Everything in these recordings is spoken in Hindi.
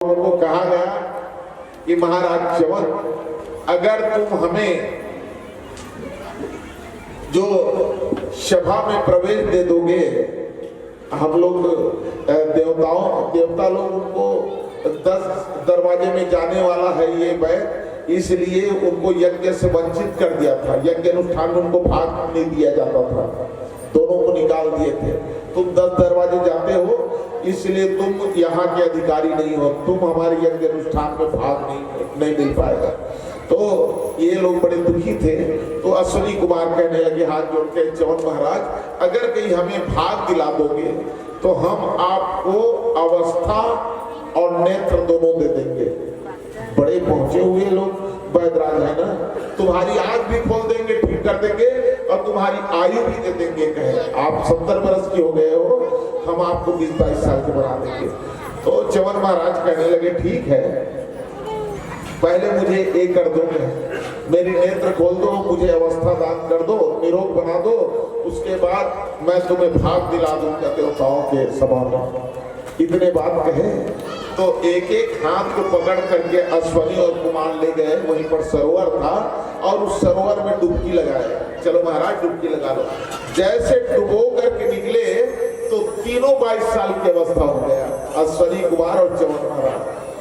को कहा गया कि महाराज च्यवन, अगर तुम हमें जो सभा में प्रवेश दे दोगे, हम लोग देवता लोग उनको 10 दरवाजे में जाने वाला है ये वैद, इसलिए उनको यज्ञ से वंचित कर दिया था। यज्ञ अनुष्ठान में उनको भाग नहीं दिया जाता था, दोनों को निकाल दिए थे। तुम 10 दरवाजे जाते हो, इसलिए तुम यहाँ के अधिकारी नहीं हो, तुम हमारे यज्ञ अनुष्ठान में भाग नहीं मिल पाएगा। तो ये लोग बड़े दुखी थे। तो अश्विनी कुमार कहने लगे हाथ जोड़ के, च्यवन महाराज, अगर कहीं हमें भाग दिला दोगे तो हम आपको अवस्था और नेत्र दोनों दे देंगे। बड़े पहुंचे हुए लोग वैदराज है ना, तुम्हारी आंख भी खोल देंगे, ठीक कर देंगे, और तुम्हारी आयु भी दे देंगे। कहे आप 70 वर्ष के हो गए हो, हम आपको 20-22 साल के बना देंगे। तो च्यवन महाराज कहने लगे ठीक है, पहले मुझे एक कर दो, मेरी नेत्र खोल दो, मुझे अवस्था दान कर दो, निरोग बना दो, उसके बाद मैं तुम्हें भाग दिला दूंगा देवताओं के सभा में। इतने बात कहे तो एक एक हाथ को पकड़ करके अश्विनी और कुमार ले गए। वहीं पर सरोवर था और उस सरोवर में डुबकी लगाए। चलो महाराज डुबकी लगा लो। जैसे डुबो करके निकले तो तीनों 22 साल की अवस्था हो गया। अश्विनी कुमार और च्यवन महाराज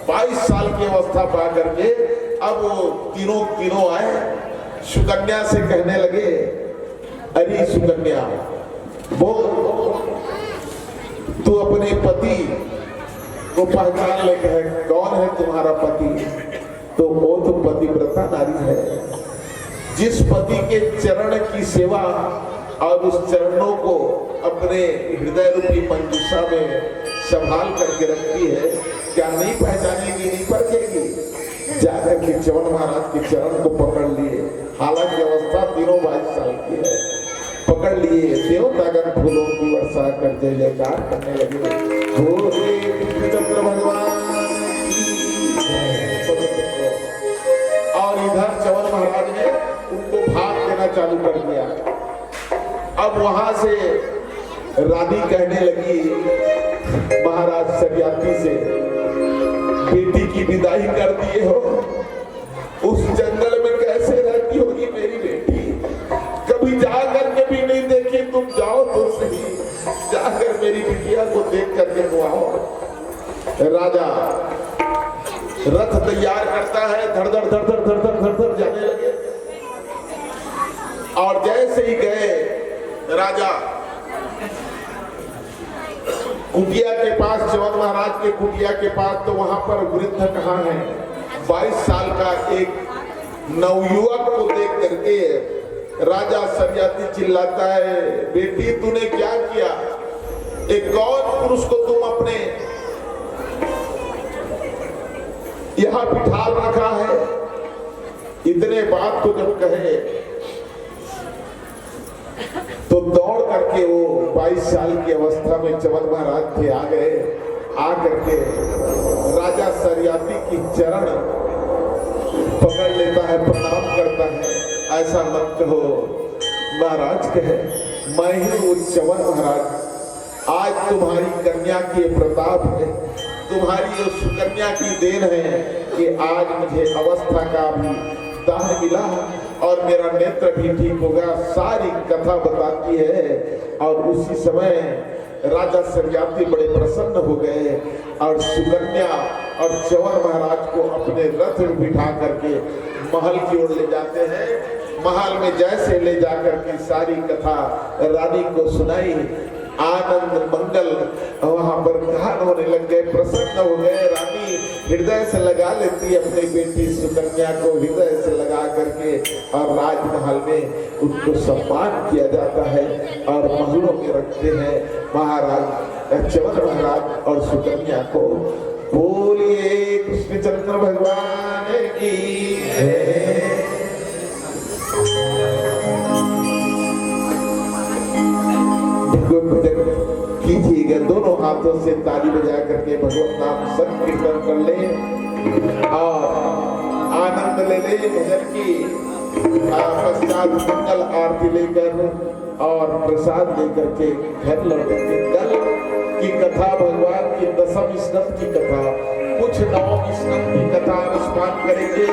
22 साल की अवस्था पा करके अब वो तीनों आए। सुकन्या से कहने लगे, अरे सुकन्या, वो तू अपने पति को पहचान ले, कहे कौन है तुम्हारा पति? तो वो तो पतिव्रता नारी है, जिस पति के चरण की सेवा और उस चरणों को अपने हृदय रूपी मंजूषा में संभाल करके रखती है, क्या नहीं पहचानेगी, नहीं परखेगी? जाकर के च्यवन महाराज के चरण को पकड़ लिए। हालांकि अवस्था तीनों 22 साल की है, पकड़ लिए। देवतागण फूलों की वर्षा कर जय जयकार करने लगे। कृष्णचंद्र भगवान और इधर च्यवन महाराज ने उनको भाग देना चालू कर दिया। अब वहां से रानी कहने लगी महाराज सरियाती से, बेटी की विदाई कर दिए हो, उस जंगल में कैसे रहती होगी मेरी बेटी? कभी जाकर के भी नहीं देखी, तुम जाओ तो सही, जाकर मेरी बिटिया को देख करके तो आओ। राजा रथ तैयार करता है, धड़ धड़ जाने लगे। और जैसे ही गए राजा कुटिया के पास, च्यवन महाराज के कुटिया के पास, तो वहां पर वृद्ध कहाँ है? 22 साल का एक नवयुवक को देख करके राजा सरियाती चिल्लाता है, बेटी तूने क्या किया? एक गौर पुरुष को तुम अपने यहां बिठाल रखा है। इतने बात को जब कहे तो दौड़ करके वो 22 साल की अवस्था में च्यवन महाराज थे, आ गए। आ करके राजा सरियाती की चरण पकड़ लेता है, प्रणाम करता है। ऐसा मत कहो महाराज, कहे मैं ही वो च्यवन महाराज, आज तुम्हारी कन्या के प्रताप है, तुम्हारी जो सुकन्या की देन है कि आज मुझे अवस्था का भी दान मिला और मेरा नेत्र भी ठीक हो गया। सारी कथा बताती है। और उसी समय राजा सरियाती बड़े प्रसन्न हो गए और सुकन्या और च्यवन महाराज को अपने रथ में बिठा करके महल की ओर ले जाते हैं। महल में जैसे ले जाकर के सारी कथा रानी को सुनाई, आनंद मंगल वहां पर गान होने लग गए, प्रसन्न हो गए। रानी हृदय से लगा लेती है अपनी बेटी सुकन्या को, हृदय से लगा करके, और राजमहल में उनको सम्मान किया जाता है और महलों में रखते हैं महाराज च्यवन महाराज और सुकन्या को। बोलिए कृष्णचंद्र भगवान की। कीजिएगा, दोनों हाथों से ताली बजा करके भगवत नाम संकीर्तन कर ले और आनंद ले ले भजन की। पश्चात मंगल आरती लेकर और प्रसाद लेकर के घर लौटेंगे। कल की कथा भगवान की 10वीं स्कंद की कथा कुछ नवम स्कंद की कथा अनुष्ठान करेंगे।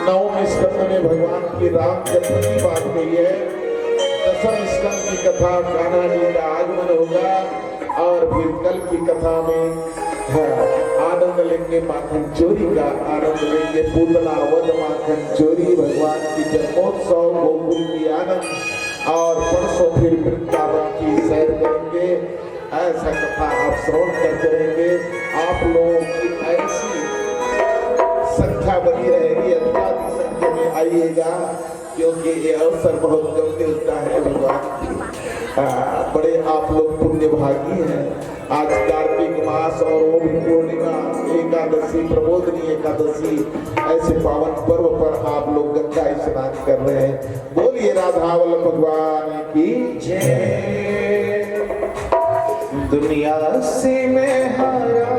नवम स्कंद में भगवान की राम जन्म की बात कही है। दसम स्कंद की कथा कान्हा जी का आगमन होगा और फिर कल की कथा में आनंद लेंगे माखन चोरी का, आनंद लेंगे पूतना वध माखन चोरी, भगवान की जन्मोत्सव गोकुल की आनंद और परसों फिर वृंदावन की सैर करेंगे। ऐसा कथा आप श्रवण करते रहेंगे। आप लोगों की ऐसी संख्या बनी रहेगी, अधिकाधिक संख्या में आइएगा, क्योंकि ये अवसर बहुत कम मिलता है भगवान। बड़े आप लोग पुण्य भागी हैं। आज कार्तिक मास और ओम पूर्णिमा एकादशी, प्रबोधनी एकादशी, ऐसे पावन पर्व पर आप लोग गंगा स्नान कर रहे हैं। बोलिए राधा वल्लभ भगवान की जय। दुनिया से मैं हारा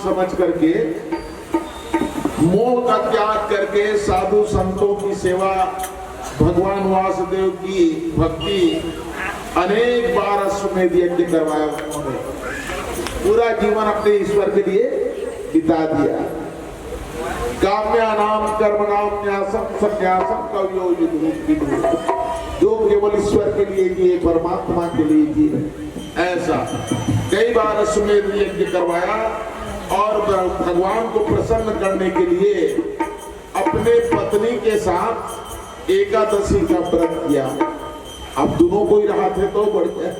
समझ करके मोह का त्याग करके साधु संतों की सेवा, भगवान वासुदेव की भक्ति, अनेक बार अश्वमेध यज्ञ करवाया उन्होंने। पूरा जीवन अपने ईश्वर के लिए बिता दिया। काम्यानाम कर्मणाम न्यासम संन्यासम कवयो विदुः, जो केवल ईश्वर के लिए जिए, परमात्मा के लिए जिए, ऐसा कई बार अश्वमेध यज्ञ करवाया और भगवान को प्रसन्न करने के लिए अपने पत्नी के साथ एकादशी का व्रत किया। अब दोनों को ही रहा थे तो बढ़िया।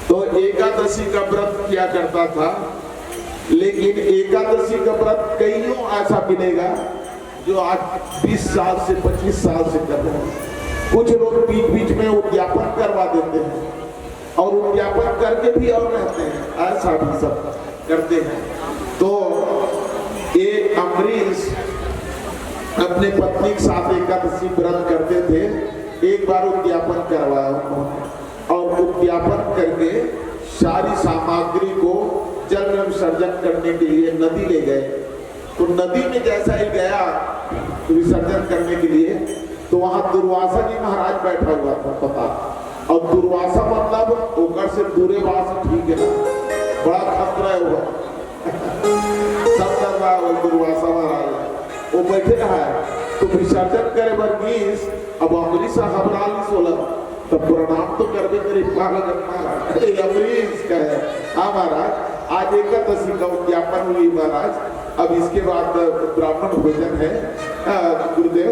तो एकादशी का व्रत किया करता था, लेकिन एकादशी का व्रत कईयों ऐसा मिलेगा जो आज 20 साल से 25 साल से कर रहे हैं। कुछ लोग बीच बीच में उद्यापन करवा देते हैं और उद्यापन करके भी और रहते हैं, ऐसा भी सब करते हैं। तो एक अम्बरीश अपने पत्नी के साथ एकादशी व्रत करते थे। एक बार उद्यापन करवाया उन्होंने और उद्यापन करके सारी सामग्री को जल में विसर्जन करने के लिए नदी ले गए। तो नदी में जैसा ही गया विसर्जन करने के लिए, तो वहां दुर्वासा जी महाराज बैठा हुआ था, पता। और दुर्वासा मतलब ओकर से दूरे बात ठीक है ना, बड़ा खतरा है वो सब कर रहा है। दुर्वासा महाराज वो बैठे रहा है, तो विसर्जन करे वर्गीस। अब अम्बरीश घबरा सोला तब प्रणाम तो करबे करे महाराज। अम्बरीश कहे, हाँ महाराज आज एकादशी का उद्यापन हुई महाराज, अब इसके बाद ब्राह्मण भोजन है, गुरुदेव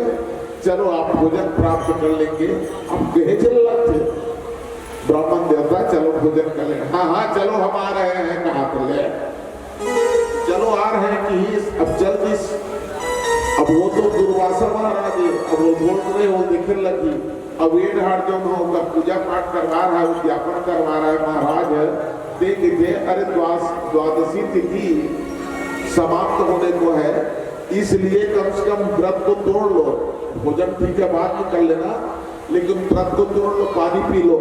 चलो आप भोजन प्राप्त कर लेंगे। हम कहे चल लगते ब्राह्मण देवता, चलो भोजन कर ले। हाँ हाँ चलो हम आ रहे हैं। कहाँ पर ले, चलो आ रहे हैं कि अब जल्दी। अब वो तो दुर्वासा महाराज, अब वो बोल रहे हो दिखने लगी। अब ये ढाट जो होगा पूजा पाठ करवा रहा है, उद्यापन करवा रहा है महाराज, देखिए अरे द्वादशी तिथि समाप्त होने को है, इसलिए कम से कम व्रत को तोड़ लो। भोजन ठीक है बाद में कर लेना, लेकिन व्रत को तोड़ लो, पानी पी लो।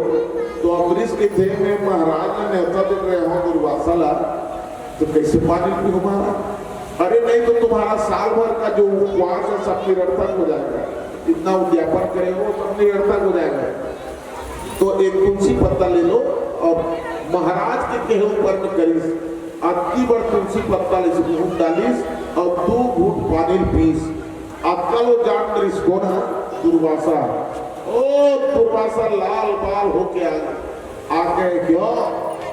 तो अम्बरीश के थे में महाराज ने न्योता दे रहे हो दुर्वासा ला, तो कैसे पानी पी महाराज? अरे नहीं तो तुम्हारा साल भर का जो उपवास है सब निरर्थक हो जाएगा। इतना उद्यापन करेगा सब निरर्थक हो जाएगा। तो एक तुलसी पत्ता ले लो और महाराज के कहे ऊपर में करीस, अति बड़ तुलसी पत्ता ले घूट डालीस और 2 घूट पानी पीस। अक्कल वो जान करीस कौन है? दुर्वासा। ओ दुर्वासा लाल बाल होके आ गए, क्यों?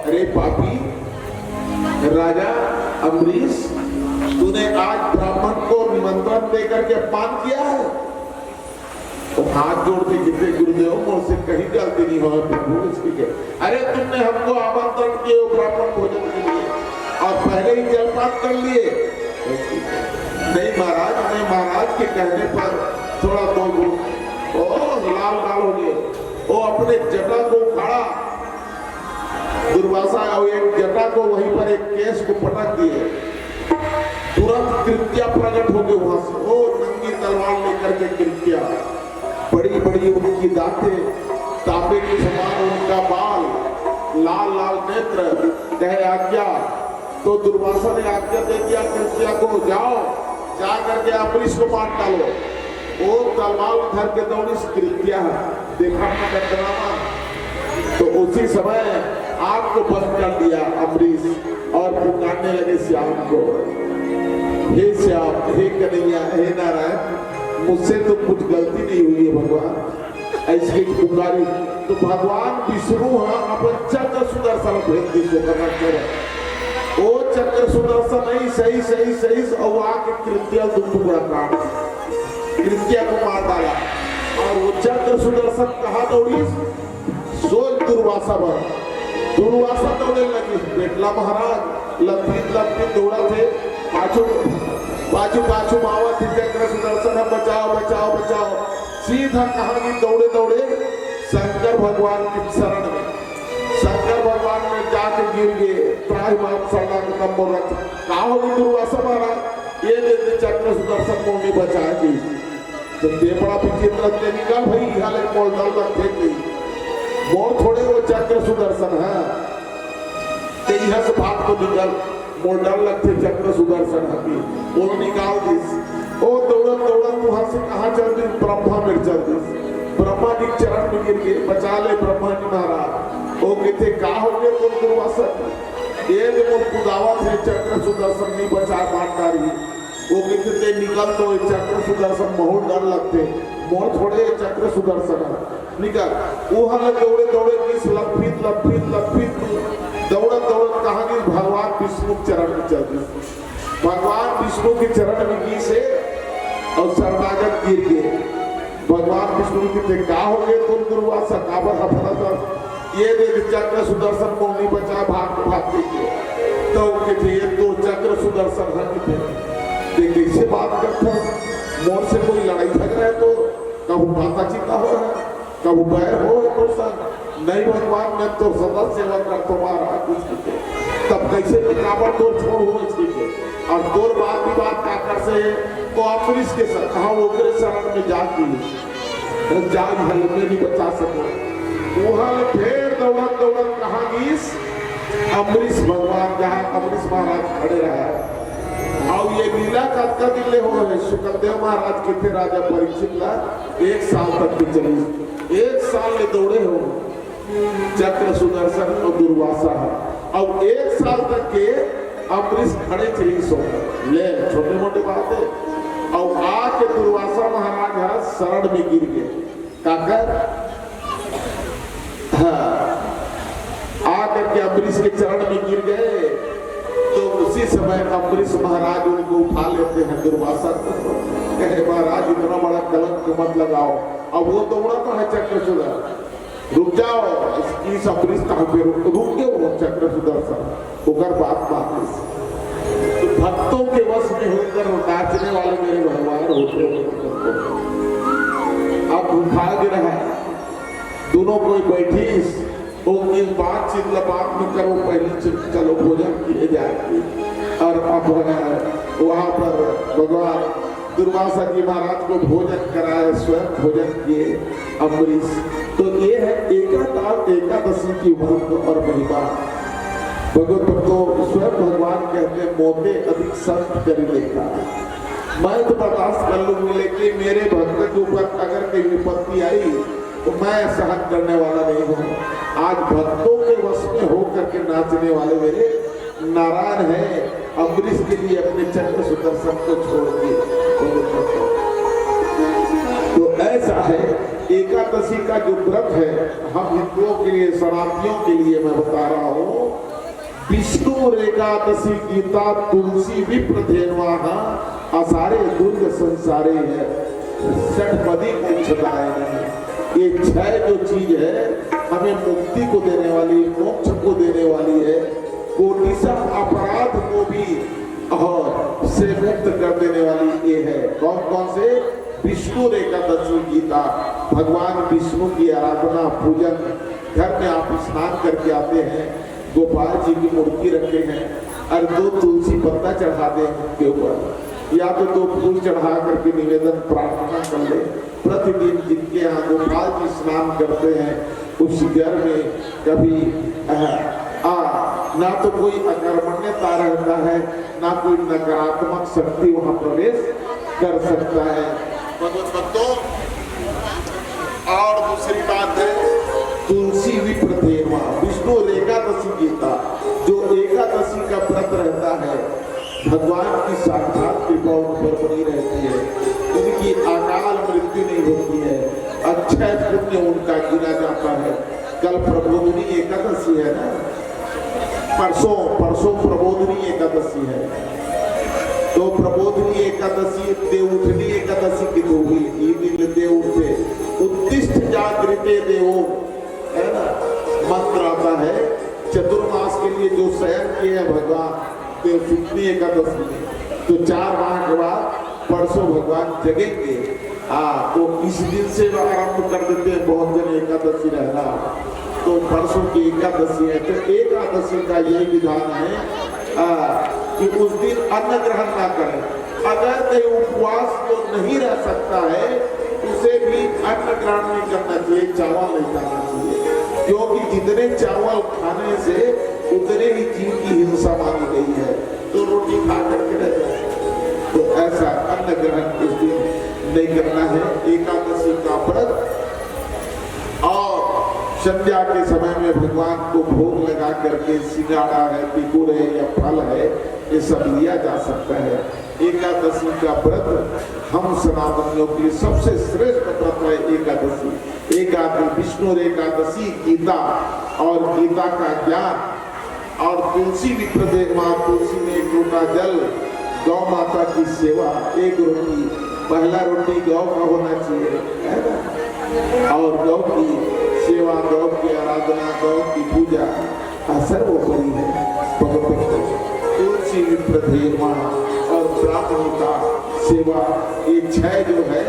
अरे पापी राजा अम्बरीश, तूने आज ब्राह्मण को निमंत्रण देकर के अपमान किया है। तो हाथ जोड़ के गिरते, गुरुदेव मुझसे कहीं गलती नहीं हो प्रभु इसकी। अरे तुमने हमको आमंत्रण किए ब्राह्मण भोजन के लिए और पहले ही जलपान कर लिए। नहीं महाराज, मैं महाराज के कहने पर थोड़ा तो लाल लाल हो गए। वो अपने जटा को उखाड़ा दुर्वासा, और एक जटा को वहीं पर एक केस को पटक दिए। तुरंत कृत्या प्रकट हो गए वहां से। वो नंगी तलवार लेकर के कृत्या, बड़ी बड़ी उनकी दांतें, तांबे के समान उनका बाल, लाल लाल नेत्र, कहे आज्ञा। तो दुर्वासा ने आज्ञा दे दिया कृत्या को, जाओ जा करके अम्बरीश को मार डालो। वो तलवार उधर के दौड़ी कृत्या देखा ड्रामा, तो उसी समय आग को बंद कर दिया अम्बरीश और पुकारने लगे श्याम को, हे श्याम, हे कन्हैया, हे नारायण, मुझसे तो कुछ गलती नहीं हुई है भगवान, ऐसी पुकारी। तो भगवान विष्णु अपन चक्र सुदर्शन भेज दी। वो चक्र सुदर्शन नहीं सही और आके कृत्या टुकड़ा काट कृत्या को मार डाला। और वो चक्र सुदर्शन कहा दौड़ी? सोच दुर्वासा पर। दुर्वासा दौड़ने लगी, बेटला महाराज लपटी दौड़ा थे, पाछू मावा थी चक्र सुदर्शन, बचाओ बचाओ बचाओ। सीधा कहानी दौड़े दौड़े शंकर भगवान की शरण में, शंकर भगवान में जाके गिर गए। दुर्वासा महाराज ये देते चक्र सुदर्शन को नहीं बचाएगी। तो बड़ा विचित्र निकल भाई हाले मोल डाल रखे मोर थोड़े वो चक्र सुदर्शन है। तो यहाँ से भाग तो निकल मोर डर लगते चक्र सुदर्शन हकी वो निकाल दिस ओ दौड़त दौड़त वहां से कहाँ चल दी ब्रह्मा में चल दी ब्रह्मा जी चरण में गिर के बचा ले ब्रह्मा जी महाराज ओ कहते का हो गए तो दुर्वासा ये वो कुदावत है चक्र सुदर्शन नहीं बचा पाटकारी वो कहते निकल तो चक्र सुदर्शन बहुत डर लगते मोर थोड़े चक्र सुदर्शन निकल वो हल दौड़े दौड़े किस लफित लफित लफित दौड़त दौड़त कहाँ गई भगवान विष्णु चरण में चल गई भगवान विष्णु के चरण में की से और शरणागत गिर गए भगवान विष्णु की का हो गए तुम दुर्वासा काबर हफड़ा ये देख चक्र सुदर्शन को नहीं बचा भाग भागते थे तो कहते ये तो चक्र सुदर्शन है देखिए इससे बात करता मोर से कोई लड़ाई झगड़ा है तो कभी माता चिता हो रहा है कभी बैर हो तो नहीं भगवान मैं तो सदा सेवा कर तुम्हारा कुछ तब कैसे काबर तो छोड़ हो चाहिए और दो बात की बात क्या कर से तो अम्बरीश के साथ कहा वो शरण में जाती जाग हल में नहीं बचा सको वहां फिर दौड़त दौड़त कहा गीस अम्बरीश भगवान जहाँ अम्बरीश महाराज खड़े रहा और ये लीला का दिले हो है सुखदेव महाराज के थे राजा परीक्षित ला 1 साल तक की चली 1 साल में दौड़े हो चक्र सुदर्शन और दुर्वासा और 1 साल तक के अम्बरीश खड़े थे सो ले छोटे मोटे बात है और आके दुर्वासा महाराज शरण में गिर गए काकर आकर के अम्बरीश के चरण में गिर गए तो उसी समय अम्बरीश महाराज उनको उठा लेते हैं दुर्वासा कहे महाराज इतना बड़ा कलंक मत लगाओ अब वो दौड़ा तो है चक्र सुदर्शन रुक जाओ इस अम्बरीश कहाँ पे रुक गए वो चक्र सुदर्शन होकर बात तो भक्तों के वश में होकर नाचने वाले मेरे भगवान होते अब भाग रहा दोनों कोई बैठी वो इस बातचीत बात में करो पहले चलो भोजन किए जाए और अब वहां पर भगवान दुर्वासा जी महाराज को भोजन कराए स्वयं भोजन किए अम्बरीश तो ये है एकादशी की महत्व और महिमा भगवत भक्तों स्वयं भगवान कहते मोते अधिक संत कर लेगा मैं तो बर्दाश्त कर लूंगी लेकिन मेरे भक्त के ऊपर अगर कोई विपत्ति आई तो मैं सहन करने वाला नहीं हूँ आज भक्तों के वश में होकर के नाचने वाले मेरे नारायण है अम्बरीश के लिए अपने चक्र सुदर्शन को छोड़ के तो ऐसा है एकादशी का जो व्रत है हम हिंदुओं के लिए शराबियों के लिए मैं बता रहा हूँ विष्णु एकादशी गीता तुलसी विप्र धेनवाहा असारे दुर्ग संसारे है षटपदी मोक्षदायिनी ये 6 जो चीज है हमें मुक्ति को देने वाली मोक्ष को देने वाली है कोटिशा अपराध को भी और से मुक्त कर देने वाली ये है कौन कौन से विष्णु एकादशी गीता भगवान विष्णु की आराधना पूजन घर में आप स्नान करके आते हैं गोपाल जी की मूर्ति रखे हैं और 2 तुलसी पत्ता चढ़ा दें उनके ऊपर या तो 2 फूल चढ़ा करके निवेदन प्रार्थना कर ले प्रतिदिन जिनके यहाँ गोपाल जी स्नान करते हैं उस घर में कभी ना तो कोई अकर्मण्यता रहता है ना कोई नकारात्मक शक्ति वहाँ प्रवेश कर सकता है भगवत भक्तों और दूसरी बात है तुलसी विप्र देवा विष्णु एकादशी गीता जो एकादशी का व्रत रहता है भगवान की साक्षात कृपा उन पर बनी रहती है उनकी अकाल मृत्यु नहीं होती है अक्षय पुण्य उनका गिना जाता है कल प्रबोधनी एकादशी है ना परसों प्रबोधनी एकादशी है तो प्रबोधनी एकादशी देवउठनी एकादशी की तो हुई देव उठे उत्तिष्ठ जागृते देवो है ना मंत्र आता है चतुर्मास के लिए जो शयन किए हैं भगवान देवउठनी एकादशी में तो 4 माह के बाद परसों भगवान जगेंगे तो इस दिन से आरंभ कर देते हैं बहुत जन एकादशी रहना तो परसों की एकादशी है तो एकादशी का यही विधान है कि उस दिन अन्न ग्रहण ना करें अगर कोई उपवास जो नहीं रह सकता है उसे भी अन्न ग्रहण नहीं करना चाहिए चावल नहीं खाना चाहिए क्योंकि जितने चावल खाने से उतने ही जीव की हिंसा मानी गई है, तो रोटी खा करके रह जाए। तो ऐसा अन्न ग्रहण उस दिन नहीं करना है। एकादशी का व्रत और संध्या के समय में भगवान को भोग लगा करके सिंगाड़ा है, तिकुर है या फल है, ये सब लिया जा सकता है। एकादशी का व्रत हम सनातनियों के लिए सबसे श्रेष्ठ व्रत है एकादशी। एकादशी विष्णु एकादशी गीता और गीता का ज्ञान और तुलसी भी प्रत्येक माँ तुलसी में एक लोटा जल, गौ माता की सेवा, एक रोटी, पहला रोटी गौ का होना चाहिए, है ना, और गौ की सेवा, गौ की आराधना, गौ की पूजा सर्वोपरि है। तुलसी प्रत्येक माँ और ब्राह्मणों का सेवा, ये छह जो है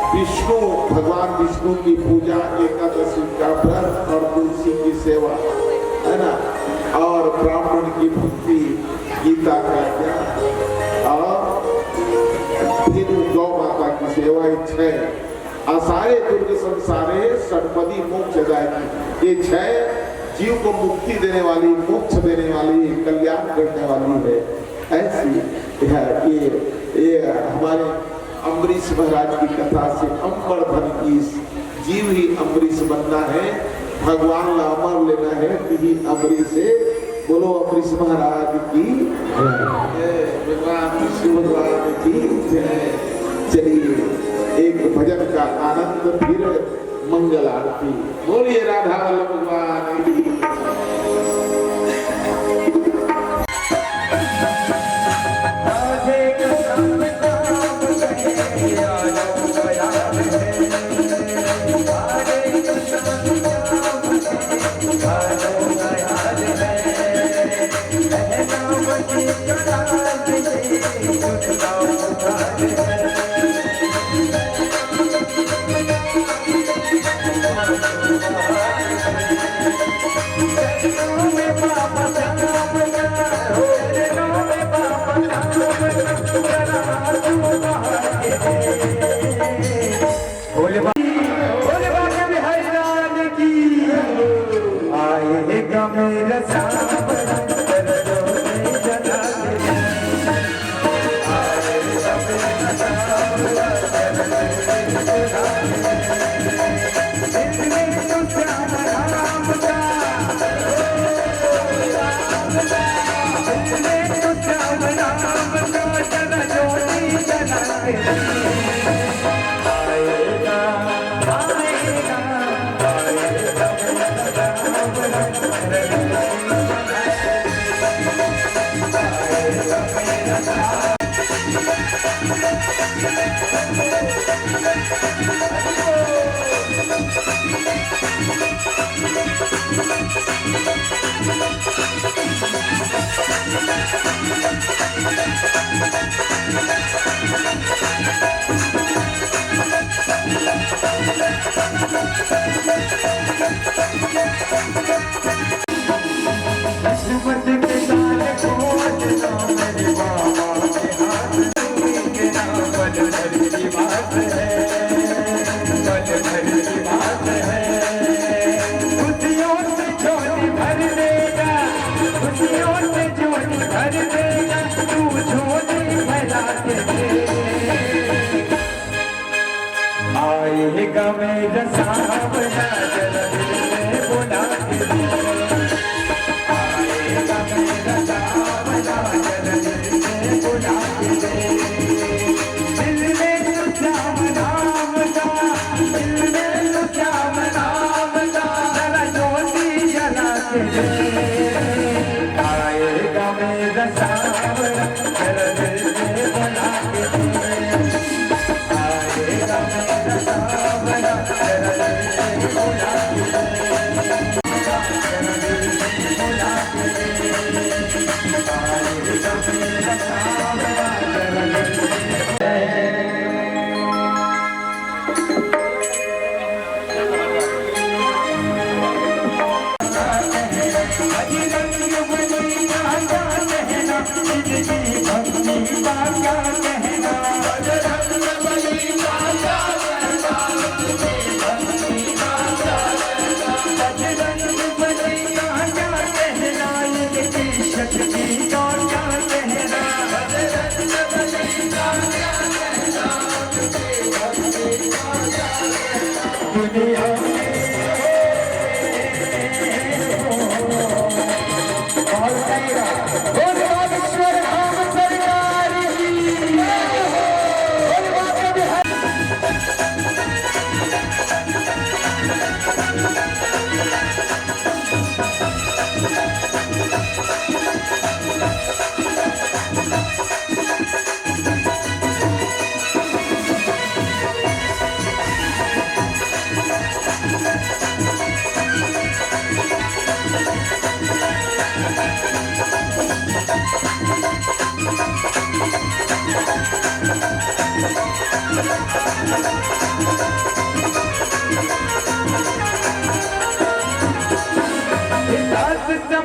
विष्णु, भगवान विष्णु की पूजा, एकादशी का व्रत और तुलसी की सेवा, है ना, और ब्राह्मण की भक्ति, गीता का ज्ञान और फिर गौ माता की सेवा, छह असारे दुर्ग संसारे षटपदी मोक्ष जाएगी। ये छह जीव को मुक्ति देने वाली, मोक्ष देने वाली, कल्याण करने वाली है। ऐसी है ये हमारे अम्बरीश महाराज की कथा से अमर धन की जीव ही अम्बरीश बनना है, भगवान ला अमर लेना है, ही अम्बरीश से। बोलो अम्बरीश महाराज की भगवान विष्णु भगवान की जय। चलिए एक भजन का आनंद, फिर मंगल आरती। बोलिए राधा वल्लभ भगवान की।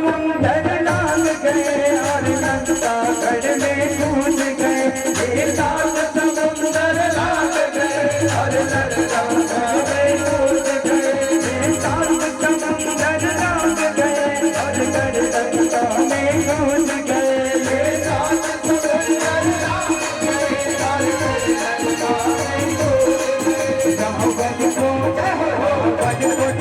समुंदर लाल गए और लंका गढ़ में कूद गए। ये सात समुंदर लाल गए और लंका गढ़ में कूद गए। ये सात समुंदर लाल गए और लंका में कूद गए। ये सात समुंदर लाल गए और लंका में कूद गए। गाँव बन को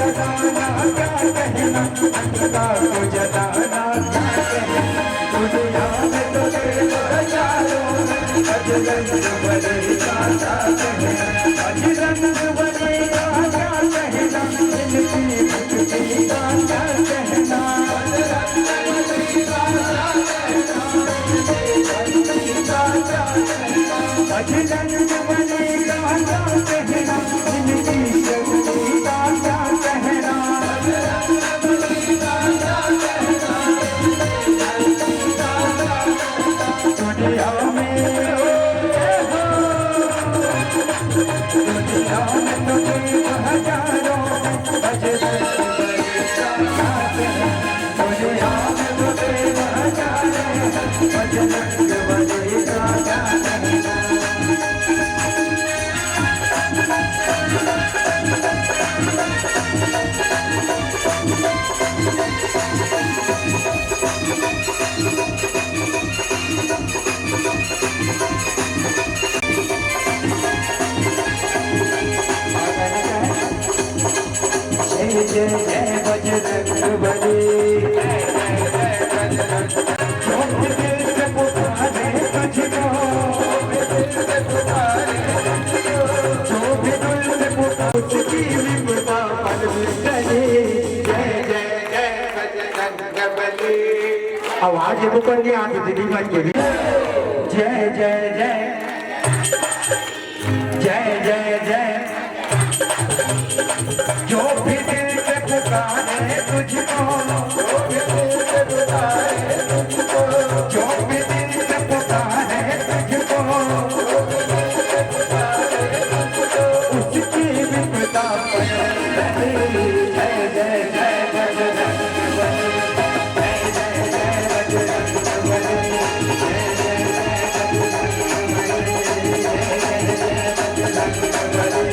जताना क्या कहना, अंधकार को जताना क्या कहना। दुनिया में तो हजारों अजरंग बनेगा क्या कहना, अजरंग बनेगा क्या कहना। इनकी मुक्ति का क्या कहना, अजरंग बनेगा क्या कहना। इनकी का क्या कहना, अजरंग बनेगा क्या कहना। इनकी शक्ति का क्या कहना, दुनिया में तो हजारों अजरंग बनेगा क्या कहना। दुनिया में तो हजारों अजरंग बनेगा क्या कहना। जय जय जय बजरंग बली, जय जय जय बजरंग। जो भी दिल से पुकारे तुझको, जो भी दिल से पुकारे उसकी विपदा पल में टले। जय जय जय बजरंग बली। आवाज मुकरनी आती दिली बन के भी। जय जय जय जय जय जय। जो भी दिल से पुकारे तुझको, जो भी दिल से पुकारे तुझको, जो भी दिल से पुकारे तुझको, उसकी विपदा पल टले। जय जय जय बजरंग बली, जय जय जय बजरंग बली, जय जय जय बजरंग बली।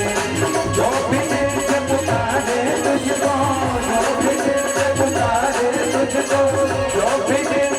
जो भी दिल से पुकारे तुझको, जो भी दिल से पुकारे तुझको, जो भी दिल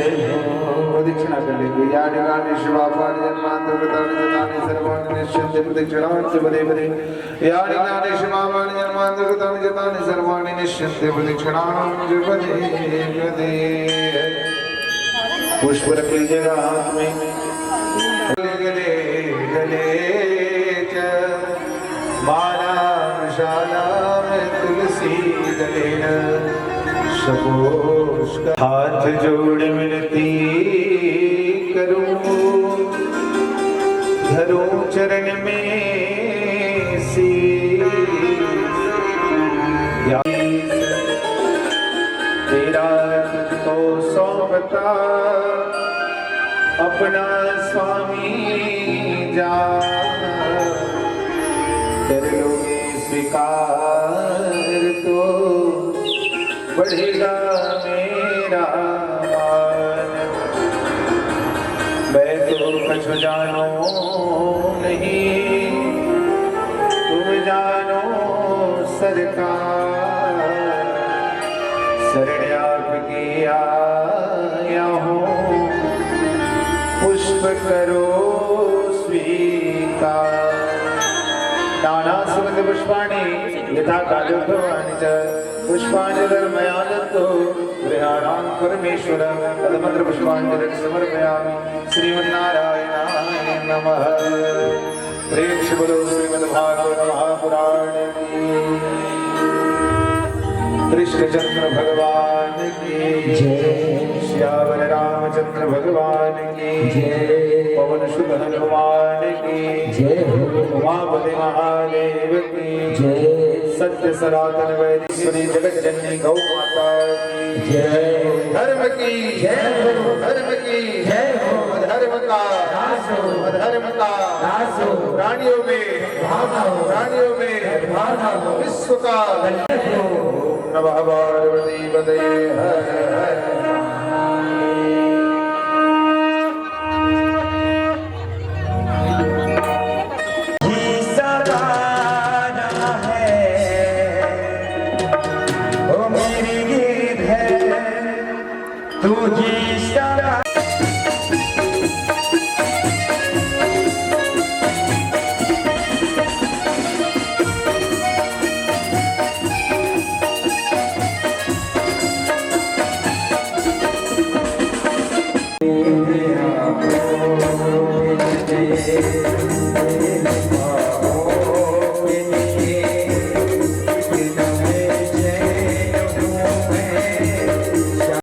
प्रदक्षिणा कर लेंगे यानी गाने शिवापानि जन्मांतर प्रदान जतानि सर्वाणि निश्चिंते प्रदक्षिणांच पदे पदे यानी गाने शिवापानि जन्मांतर प्रदान जतानि सर्वाणि निश्चिंते प्रदक्षिणांच पदे पदे पुष्प रख लीजिएगा हाथ में गले गले च माला शाला में तुलसी दलेन सपोष हाथ जोड़ मिलती करूं धरूं चरण में तेरा तो सौंपता अपना स्वामी जा कर लोगे स्वीकार तो बढ़ेगा मेरा मान मैं तो कुछ जानो नहीं तुम जानो सरकार शरण आपकी आया हूँ पुष्प करो स्वीकार नाना सुगंध पुष्पाणि यथा कालोद्भवानि च पुष्पाणि धर्मयानन्तो गृहाणां परमेश्वर तदमन्त्र पुष्पाञ्जलिं समर्पयामि श्रीमन्नारायणाय नमः प्रेम से बोलो श्रीमद्भागवत महापुराण की कृष्णचंद्र भगवान की जय श्यावर रामचंद्र भगवान की जय पवन सुत हनुमान की जय उमापति महादेव की जय सत्य सनातन वैदिश्वरी जगत जननी गौ माता की जय धर्म की जय धर्म की जय धर्म का धर्म का प्राणियों में विश्व का नमः पार्वती पते हर हर तुझे